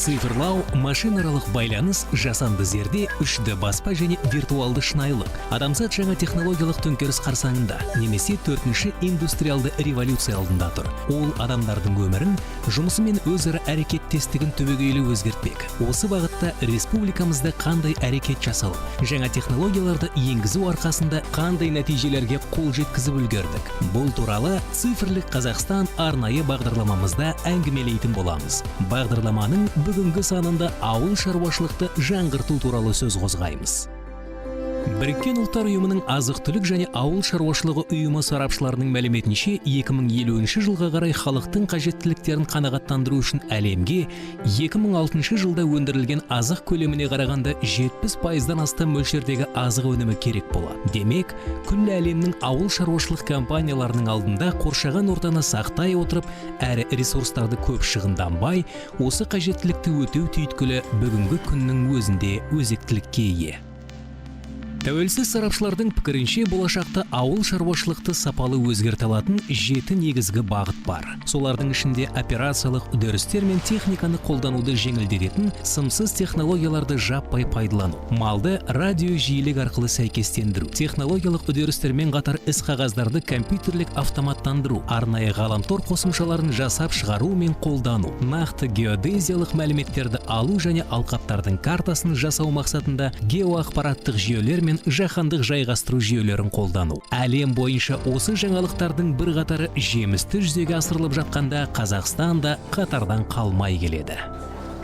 Цифрлау, машинаралық байланыс, жасанды зерде, 3D баспа және виртуалды шынайылық. Адамзат жаңа технологиялық төңкеріс қарсаңында, немесе 4-ші индустриалды революция алдында тұр. Ол адамдардың өмірін, жұмысы мен өзара әрекеттестігін түбегейлі өзгертпек. Осы бағытта республикамызда қандай әрекет жасалып, жаңа технологияларды енгізу арқасында қандай нәтижелерге қол жеткізіп үлгердік. Бұл туралы Цифрлық Қазақстан арнайы бағдарламамызда әңгімелейтін боламыз. Бағдарламаның бүгінгі санында ауыл шаруашылықты жаңғырту туралы сөз қозғаймыз. Біріккен ұлттар ұйымының азық-түлік және ауыл шаруашылығы ұйымы сарапшыларының мәліметінше 2050 жылға қарай халықтың қажеттіліктерін қанағаттандыру үшін әлемге 2006 жылда өндірілген азық көлеміне қарағанда 70%-дан астам мөлшердегі азық өнімі керек болады. Демек, күллі әлемнің ауыл шаруашылық компанияларының алдында қоршаған ортаны сақтай отырып, әрі ресурстарды көп шығынданбай, осы қажеттілікті өтеу түйткілі бүгінгі күннің өзінде өзектілікке ие. Тәуелсіз сарапшылардың пікірінше болашақта ауыл шаруашылықты сапалы өзгерте алатын 7 негізгі бағыт бар. Солардың ішінде операциялық үдерістер мен техниканы қолдануды жеңілдететін сымсыз технологияларды жаппай пайдалану, малды радиожиілік арқылы сәйкестендіру, технологиялық үдерістермен қатар іс-қағаздарды компьютерлік автоматтандыру, арнайы ғаламтор қосымшаларын жасап шығару мен қолдану, нақты геодезиялық мәліметтерді алу және алқаптардың картасын жасау мақсатында геоақпараттық жүйелер мен жаһандық жайғастыру жүйелерін қолдану. Әлем бойынша осы жаңалықтардың бір қатары жемісті жүзеге асырылып жатқанда Қазақстан да қатардан қалмай келеді.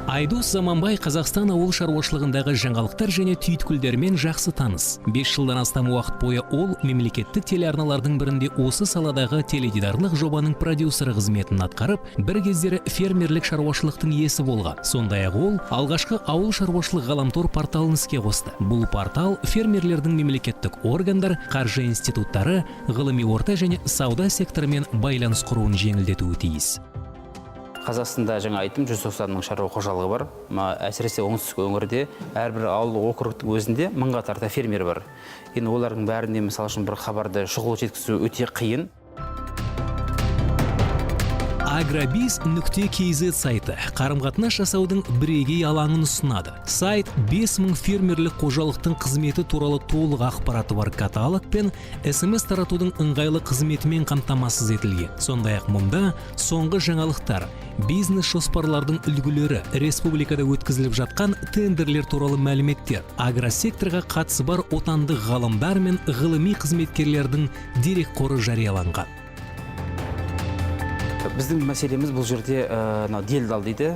Айдос Заманбай Қазақстан ауыл шаруашылығындағы жаңалықтар және түйткілдермен жақсы таныс. 5 жылдан астам уақыт бойы ол мемлекеттік телеарналардың бірінде осы саладағы теледидарлық жобаның продюсері қызметін атқарып, бір кездері фермерлік шаруашылықтың иесі болған. Сондай-ақ ол алғашқы ауыл шаруашылық ғаламтор порталын іске қосты. Бұл портал фермерлердің мемлекеттік органдар, қаржы институттары, ғылыми орта және сауда секторымен байланыс құруын жеңілдетуі тиіс. Қазақстанда жаңа айтым 190 мың шаруа қожалығы бар. Әсіресе оңтүстік өңірде әрбір ауыл округтың өзінде 1000-ға тарта фермер бар. Енді олардың бәріне мысалы үшін бір хабарды шұғыл жеткізу өте қиын. Agrabiz.kz сайты қарым-қатынас жасаудың бірегей алаңын ұсынады. Сайт 5000 фермерлік қожалықтың қызметі туралы толық ақпараты бар каталог пен SMS таратудың ыңғайлы қызметімен қамтамасыз етілген. Сондай-ақ мұнда соңғы жаңалықтар, бизнес жоспарлардың үлгілері, республикада өткізіліп жатқан тендерлер туралы мәліметтер, агросекторға қатысы бар отандық ғалымдар мен ғылыми қызметкерлердің дерекқоры жарияланған. Біздің мәселеміз бұл жерде делдал дейді,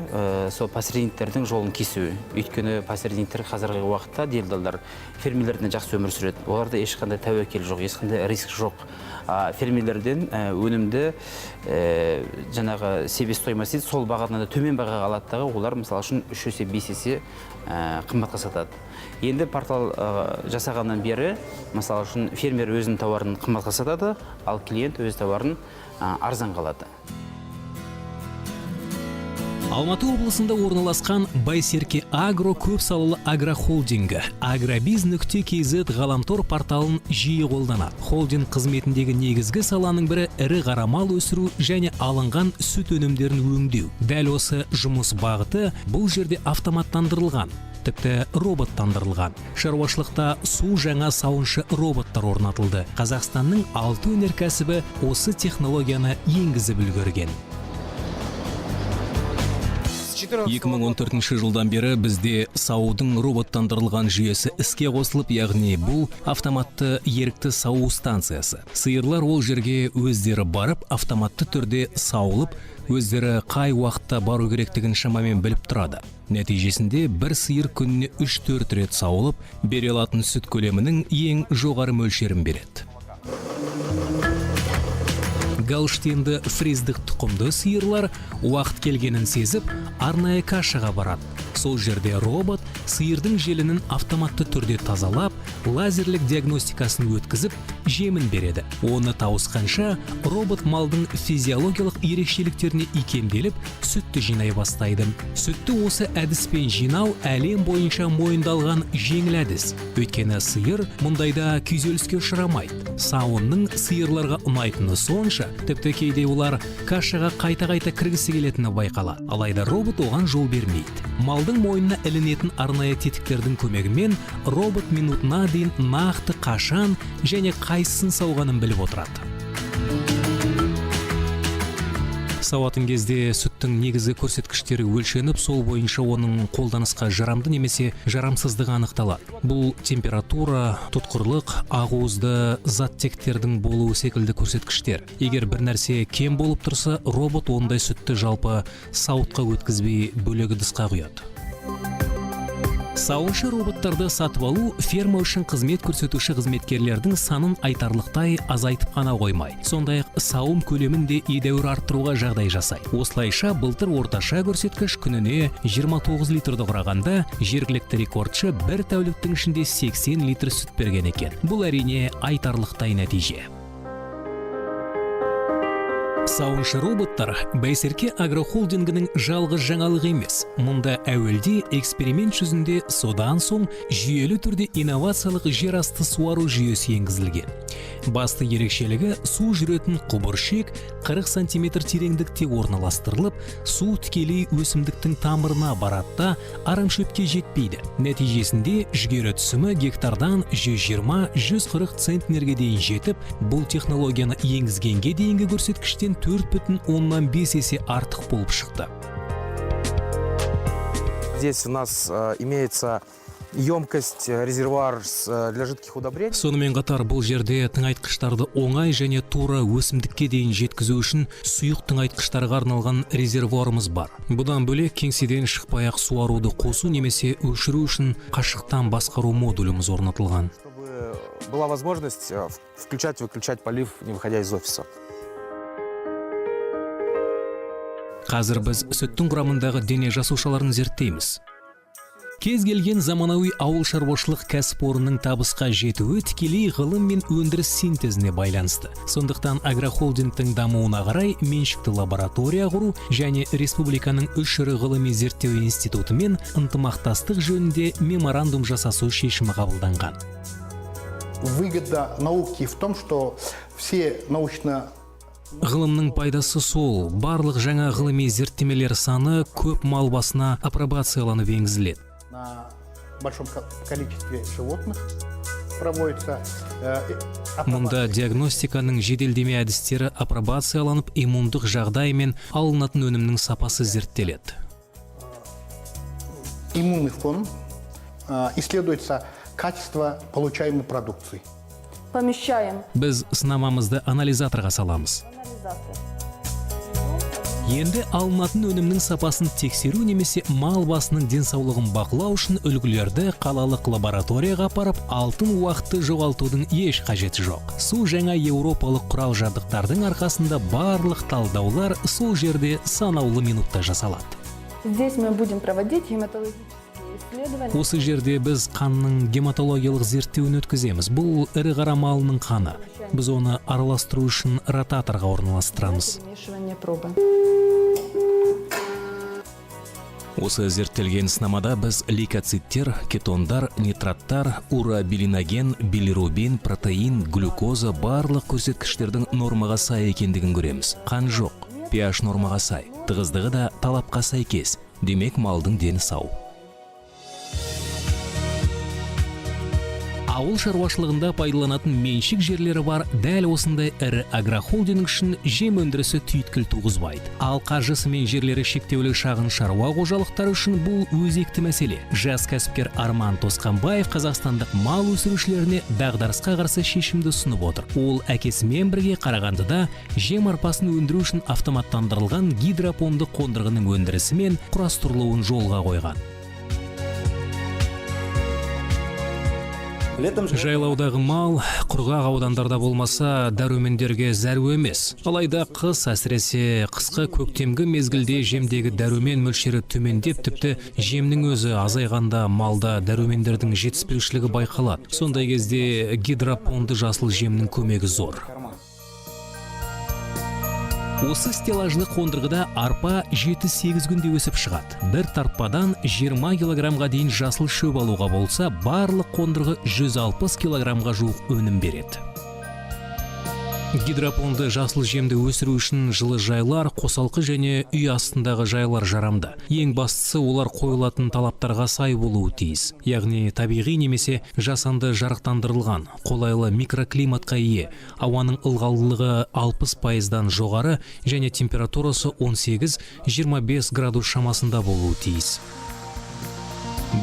сол посредниктердің жолын кесу. Өйткені посредниктер қазіргі уақытта делдалдар фермерлерден жақсы өмір сүреді. Оларда ешқандай тәуекел жоқ, ешқандай риск жоқ. Фермерлерден өнімді жаңағы себестоимость дейді, сол бағадан да төмен бағаға алады, олар мысалы үшін 3 есе 5 есе қымбатқа сатады. Енді портал жасағаннан бері мысалы үшін фермер өзінің тауарын қымбатқа сатады, ал клиент өз тауарын арзан қалады. Алматы облысында орналасқан Байсерке Агро көпсалалы агрохолдингі Agrabiz.kz ғаламтор порталын жиі қолданады. Холдинг қызметіндегі негізгі саланың бірі ірі қара мал өсіру және алынған сүт өнімдерін өңдеу. Дәл осы жұмыс бағыты бұл жерде автоматтандырылған, тіпті роботтандырылған. Шаруашылықта су жаңа сауыншы роботтар орнатылды. Қазақстанның 6 өнеркәсібі осы технологияны енгізіп үлгерген. 2014 жылдан бері бізде саудың роботтандырылған жүйесі іске қосылып, яғни бұл автоматты ерікті сау станциясы. Сиырлар ол жерге өздері барып, автоматты түрде сауылып, өздері қай уақытта бару керектігін шамамен біліп тұрады. Нәтижесінде бір сиыр күніне 3-4 рет сауылып, бере алатын сүт көлемінің ең жоғары мөлшерін береді. Галштинді фриздік тұқымды сиырлар уақыт келгенін сезіп, арнайы кашаға барады. Сол жерде робот сиырдың желінін автоматты түрде тазалап, лазерлік диагностикасын өткізіп, жемін береді. Оны тауысқанша робот малдың физиологиялық ерекшеліктеріне икемделіп, сүтті жинай бастайды. Сүтті осы әдіспен жинау әлем бойынша мойындалған жеңіл әдіс. Өйткені сиыр мұндайда күйзеліске ұшырамайды. Сауынның сиырларға ұнайтыны сонша, тіпті кейде олар кашаға қайта-қайта кіргісі келетіні байқалады. Алайда робот оған жол бермейді. Малдың мойнына ілінетін арнайы тетіктердің көмегімен робот минутына дейін нақты қашан және қайсысын сауғанын біліп отырады. Сауатын кезде сүттің негізгі көрсеткіштері өлшеніп, сол бойынша оның қолданысқа жарамды немесе жарамсыздығы анықталады. Бұл температура, тұтқырлық, ақуызды заттектердің болуы секілді көрсеткіштер. Егер бір нәрсе кем болып тұрса, робот ондай сүтті жалпы сауытқа өткізбей бөлек ыдысқа құяды. Сауыншы роботтарды сатып алу ферма үшін қызмет көрсетуші қызметкерлердің санын айтарлықтай азайтып қана қоймай, сондай-ақ сауым көлемін де едәуір арттыруға жағдай жасайды. Осылайша былтыр орташа көрсеткіш күніне 29 литрді құрағанда, жергілікті рекордшы бір тәуліктің ішінде 80 литр сүт берген екен. Бұл әрине айтарлықтай нәтиже. Сауыншы роботтар Байсерке агрохолдингінің жалғыз жаңалық емес. Мұнда әуелде эксперимент жүзінде, содан соң жүйелі түрде инновациялық жер асты суару жүйесі енгізілген. Басты ерекшелігі су жүретін құбыршек 40 см тереңдікте орналастырылып, су тікелей өсімдіктің тамырына барады, арамшөпке жетпейді. Нәтижесінде жүгері түсімі гектардан 120-140 центнерге дейін жетіп, бұл технологияны енгізгенге дейінгі көрсеткіштен 4,5 есе артық болып шықты. Здесь у нас имеется емкость, резервуар для жидких удобрений. Сонымен қатар бұл жерде тыңайтқыштарды оңай және тура өсімдікке дейін жеткізу үшін сұйық тыңайтқыштарға арналған резервуарымыз бар. Бұдан бөлек кеңседен шықпай-ақ суаруды қосу немесе өшіру үшін қашықтан басқару модуліміз орнатылған. Чтобы была возможность включать-выключать полив, не выходя из офиса. Қазір біз сүттің құрамындағы дене жасушаларын зерттейміз. Кез келген заманауи ауыл шаруашылық кәсіпорынның табысқа жетуі тікелей ғылым мен өндіріс синтезіне байланысты. Сондықтан агрохолдингтің дамуына қарай меншікті лаборатория құру және республиканың 3 ірі ғылыми зерттеу институтымен ынтымақтастық жөнінде меморандум жасасу шешімі қабылданған. Выгода науки в том, что все научно Ғылымның пайдасы сол, барлық жаңа ғылыми зерттемелер саны көп мал басына апробацияланып енгізіледі. на большом количестве животных проводится. Мұнда диагностиканың жеделдеме әдістері апробацияланып, иммундық жағдай мен алынатын өнімнің сапасы зерттеледі. Иммунный фон, исследуется качество получаемой продукции. Помещаем. Біз сынамамызды анализаторға саламыз. Енді алынатын өнімнің сапасын тексеру немесе мал басының денсаулығын бақылау үшін үлгілерді қалалық лабораторияға апарып, алтын уақытты жоғалтудың еш қажеті жоқ. Су жаңа еуропалық құрал жабдықтардың арқасында барлық талдаулар сол жерде санаулы минутта жасалады. Здесь мы будем проводить гематологические исследования. Осы жерде біз қанның гематологиялық зерттеуін өткіземіз. Бұл ірі қара малының қаны. Біз оны араластыру үшін ротаторға орналастырамыз. Перемешивание пробы. Осы зерттелген сынамада біз лейкоциттер, кетондар, нитраттар, урабилиноген, билирубин, протеин, глюкоза барлық көрсеткіштердің нормаға сай екендігін көреміз. Қан жоқ, pH нормаға сай, тығыздығы да талапқа сәйкес. Демек, малдың дені сау. Ауыл шаруашылығында пайдаланатын меншік жерлері бар, дәл осындай ірі агрохолдинг үшін жем өндірісі түйткіл туғызбайды. Ал қаржысы мен жерлері шектеулі шағын шаруа қожалықтары үшін бұл өзекті мәселе. Жас кәсіпкер Арман Тосқанбаев қазақстандық мал өсірушілеріне дағдарысқа қарсы шешімді ұсынып отыр. Ол әкесімен бірге Қарағандыда жем арпасын өндіру үшін автоматтандырылған гидропонды қондырғының өндірісі мен құрастырылуын жолға қойған. Летом же Жайлаудағы мал құрғақ аудандарда болмаса дәрумендерге зәру емес. Алайда қыс, әсіресе қысқы көктемгі мезгілде жемдегі дәрумен мөлшері төмендеп, тіпті жемнің өзі азайғанда малда дәрумендердің жетіспеушілігі байқалады. Сондай кезде гидропонды жасыл жемнің көмегі зор. Осы стеллажды қондырғыда арпа 7-8 күнде өсіп шығады. Бір тартпадан 20 килограммға дейін жасыл шөп алуға болса, барлық қондырғы 160 килограммға жуық өнім береді. Гидропонды жасыл жемді өсіру үшін жылы жайлар, қосалқы және үй астындағы жайлар жарамды. Ең бастысы олар қойылатын талаптарға сай болуы тиіс. Яғни табиғи немесе жасанды жарықтандырылған, қолайлы микроклиматқа ие, ауаның ылғалдылығы 60%-дан жоғары және температурасы 18-25 градус шамасында болуы тиіс.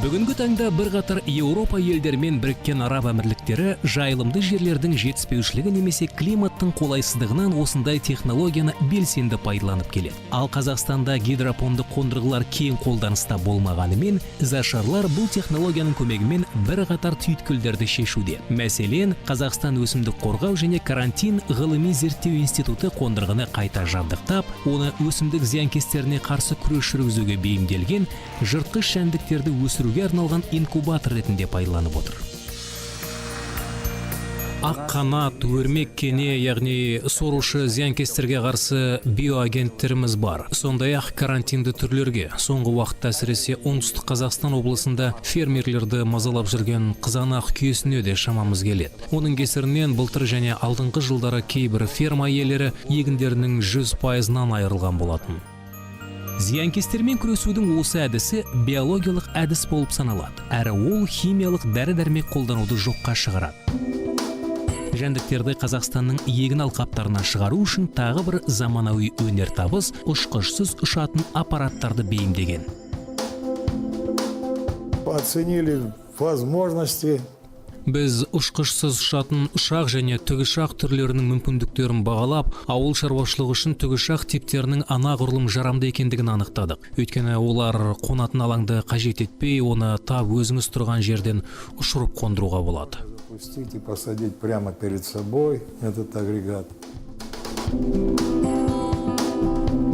Бүгінгі таңда бірқатар Еуропа елдермен Біріккен Араб Әмірліктері жайылымды жерлердің жетіспеушілігі немесе климаттың қолайсыздығынан осындай технологияны белсенді пайдаланып келеді. Ал Қазақстанда гидропонды қондырғылар кең қолданыста болмағанымен, зашарлар бұл технологияның көмегімен бірқатар түйткілдерді шешуде. Мәселен, Қазақстан өсімдік қорғау және карантин ғылыми зерттеу институты қондырғыны қайта жабдықтап, оны өсімдік зиянкестеріне қарсы күрес жүргізуге бейімделген жыртқыш жәндіктерді өсіруге арналған инкубатор ретінде пайдаланып отыр. Аққанат, өрмек кене, яғни сорушы зиянкестерге қарсы биоагенттеріміз бар. Сондай-ақ карантинді түрлерге, соңғы уақытта әсіресе оңтүстік Қазақстан облысында фермерлерді мазалап жүрген қызанақ күйесіне де шамамыз келеді. Оның кесірінен былтыр және алдыңғы жылдары кейбір ферма иелері егіндерінің 100%-нан айырылған болатын. Зиянкестермен күресудің осы әдісі биологиялық әдіс болып саналады, әрі ол химиялық дәрі-дәрмек қолдануды жоққа шығарады. Жәндіктерді Қазақстанның егін алқаптарына шығару үшін тағы бір заманауи өнертабыс ұшқышсыз ұшатын аппараттарды бейімдеген. Оценили возможности. Біз ұшқышсыз ұшатын ұшақ және тікұшақ түрлерінің мүмкіндіктерін бағалап, ауыл шаруашылығы үшін тікұшақ типтерінің анағұрлым жарамды екендігін анықтадық. Өйткені олар қонатын алаңды қажет етпей, оны тап өзіңіз тұрған жерден ұшырып қондыруға болады. Запустить и посадить прямо перед собой этот агрегат.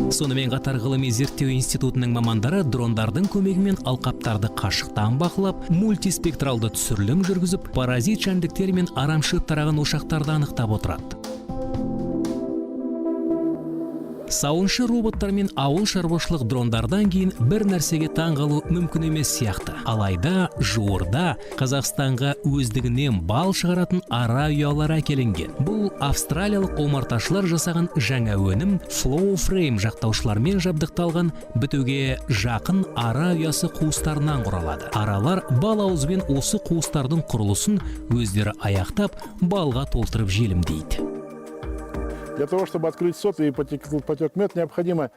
Сонымен қатар ғылыми зерттеу институтының мамандары дрондардың көмегімен алқаптарды қашықтан бақылап, мультиспектралды түсірілім жүргізіп, паразит жәндіктер мен арамшөп тараған ошақтарды анықтап отырады. Сауыншы роботтар мен ауыл шаруашылық дрондардан кейін бір нәрсеге таңғалу мүмкін емес сияқты. Алайда жуырда Қазақстанға өздігінен бал шығаратын ара ұялар әкелінген. Бұл австралиялық омарташылар жасаған жаңа өнім Flow Frame жақтаушылармен жабдықталған бітуге жақын ара ұясы қуыстарынан құралады. Аралар бал ауызбен осы қуыстардың құрылысын өздері аяқтап, балға толтырып желімдейді. Для того, чтобы открыть сот и потек мед, необходимо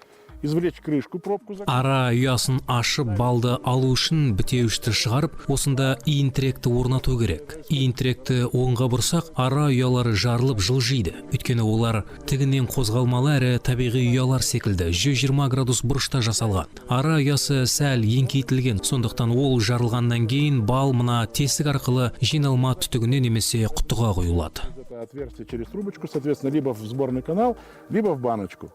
извлечь крышку, пробку. Ара ұясын ашып балды алу үшін бітеуішті шығарып, осында иінтіректі орнату керек. Иінтіректі оңға бұрсақ, ара ұялары жарылып жылжиды. Өйткені олар тігінен қозғалмалы әрі табиғи ұялар секілді 120 градус бұрышта жасалған. Ара ұясы сәл еңкейтілген, сондықтан ол жарылғаннан кейін бал мына тесік арқылы жиналма түтігіне немесе құтыға құйылады. Отверстие через трубочку, соответственно, либо в сборный канал, либо в баночку.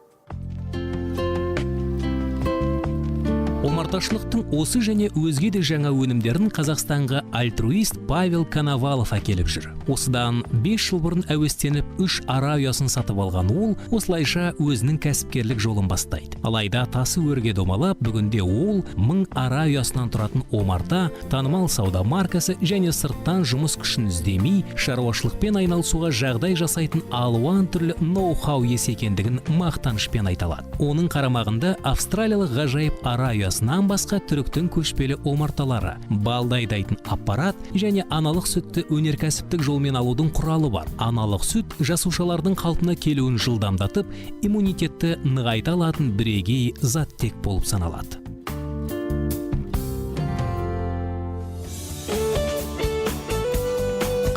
Омарташылықтың осы және өзге де жаңа өнімдерін Қазақстанға альтруист Павел Коновалов әкеліп жүр. Осыдан 5 жыл бұрын әуестеніп 3 ара ұясын сатып алған ол, осылайша өзінің кәсіпкерлік жолын бастайды. Алайда тасы өрге домалап, бүгінде ол 1000 ара ұясынан тұратын омарта, танымал сауда маркасы және сырттан жұмыс күшін іздемей, шаруашылықпен айналысуға жағдай жасайтын алуан түрлі ноу-хау иесі екендігін мақтанышпен айталады. Оның қарамағында австралиялық ғажайып ара ұясынан басқа түріктің көшпелі омарталары, балды айдайтын аппарат және аналық сүтті өнеркәсіптік жолмен алудың құралы бар. Аналық сүт жасушалардың қалпына келуін жылдамдатып, иммунитетті нығайта алатын бірегей заттек болып саналады.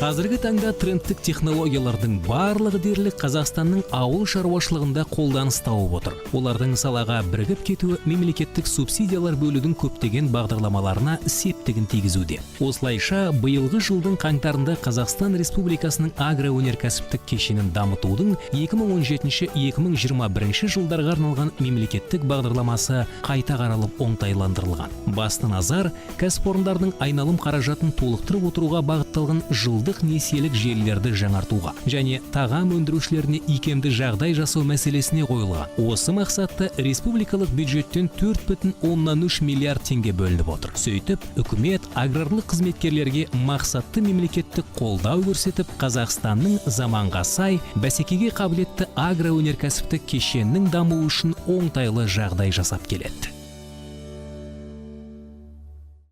Қазіргі таңда трендтік технологиялардың барлығы дерлік Қазақстанның ауыл шаруашылығында қолданыс тауып отыр. Олардың салаға бірігіп кетуі мемлекеттік субсидиялар бөлудің көптеген бағдарламаларына септігін тигізуде. Осылайша, биылғы жылдың қаңтарында Қазақстан Республикасының агроөнеркәсіптік кешенін дамытудың 2017-2021 жылдарға арналған мемлекеттік бағдарламасы қайта қаралып оңтайландырылған. Басты назар кәсіпорындардың айналым қаражатын толықтырып отыруға бағытталған жылдық несиелік желілерді жаңартуға және тағам өндірушілеріне икемді жағдай жасау мәселесіне қойылған. Осы мақсатта республикалық бюджеттен 4,3 миллиард теңге бөлініп отыр. Сөйтіп, үкімет аграрлық қызметкерлерге мақсатты мемлекеттік қолдау көрсетіп, Қазақстанның заманға сай, бәсекеге қабілетті агроөнеркәсіптік кешеннің дамуы үшін оңтайлы жағдай жасап келеді.